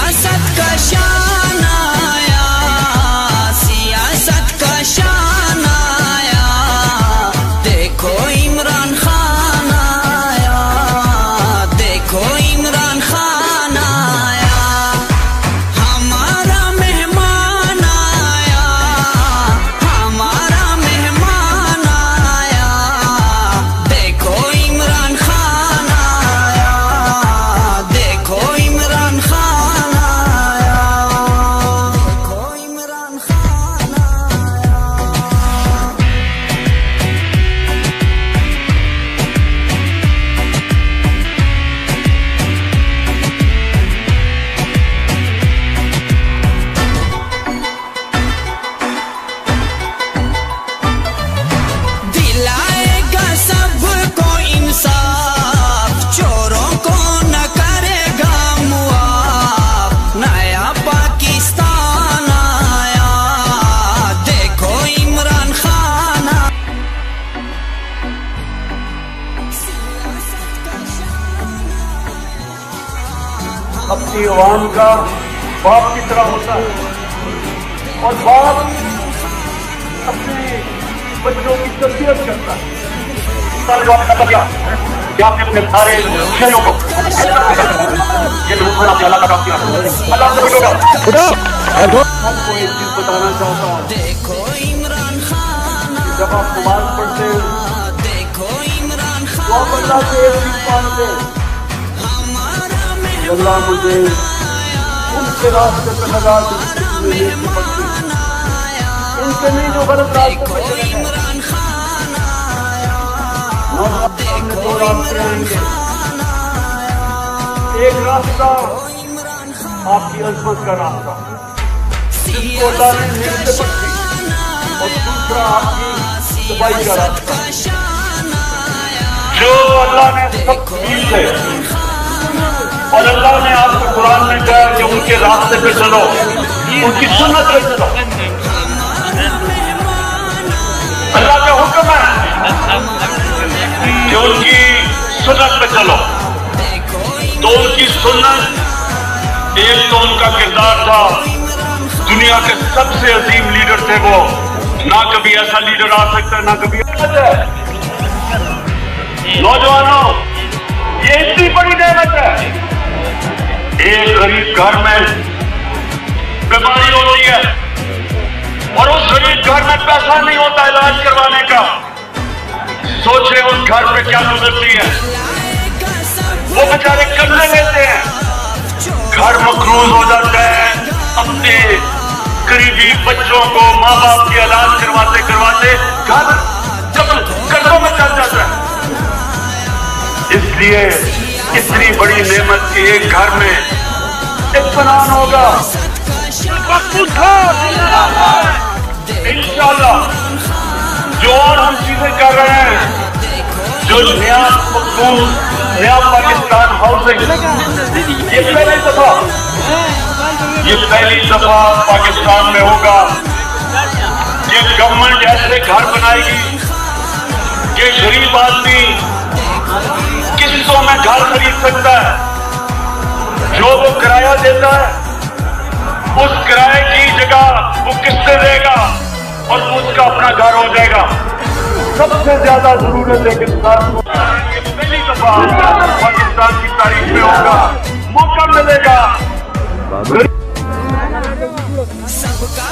सियासत का शान आया, सियासत का शान आया, देखो इमरान खान आया, देखो इमरान खान आया, हमारा मेहमान आया, हमारा मेहमान आया, देखो इमरान खान आया, देखो इमरान खान आया, देखो इमरान खान आया। दिलाएगा सबको इंसाफ, चोरों को न करेगा मुआफ, नया पाकिस्तान आया, देखो इमरान खान आया। अपनी अवाम का बाप की तरह होता है और बाप अपने बच्चों की तरबियत करता है। क्या आपने अपने सारे शहरों को ये दूसरा अल्लाह का काम किया, अल्लाह से बचोगा। आपको एक चीज बताना चाहता हूँ, देखो इमरान खान आया, जब आप नमाज पढ़ते हैं देखो इमरान तो खान आप अल्लाह से एक चीज मांगते हैं, हमारा अल्लाह मुझे उनके रास्ते पे लगा दे, मेहमान आया, इनके लिए जो गलत रास्ते देखो पे चले गए। इमरान खान आया, और आप सामने दो रास्ते आएंगे, खान आया, एक रास्ता इमरान खान आपकी अजमत का रास्ता जिसको अल्लाह ने नींद से बख्शी, और दूसरा आपकी तबाही का रास्ता का शान आया, जो अल्लाह ने सब दी है। और अल्लाह ने आपको कुरान में कहा कि उनके रास्ते पे चलो, उनकी सुन्नत पे चलो। अल्लाह का हुक्म है कि उनकी सुन्नत पे चलो। तो उनकी सुन्नत, एक तो उनका किरदार था, दुनिया के सबसे अजीम लीडर थे वो, ना कभी ऐसा लीडर आ सकता ना कभी। नौजवानों, ये इतनी बड़ी नेमत है, एक गरीब घर में बीमारी होती है और उस गरीब घर में पैसा नहीं होता इलाज करवाने का, सोचे उस घर पे क्या गुजरती है। वो बेचारे कर्जे लेते हैं, घर मकरूज हो जाता है, अपने करीबी बच्चों को माँ बाप की इलाज करवाते करवाते घर जब कर्जों में चल जाता है। इसलिए इतनी बड़ी नेमत के एक घर में इत्मीनान होगा। इंशाअल्लाह जो और हम चीजें कर रहे हैं, जो नया मकसूद नया पाकिस्तान हाउसिंग, ये पहली दफा पाकिस्तान में होगा। ये गवर्नमेंट ऐसे घर बनाएगी कि गरीब आदमी किस्तों में घर खरीद सकता है। जो वो किराया देता है, उस किराए की जगह वो किस्तें देगा और उसका अपना घर हो जाएगा। सबसे ज्यादा जरूरत है किसान को। पहली दफा पाकिस्तान की तारीख में होगा, मौका मिलेगा। सबका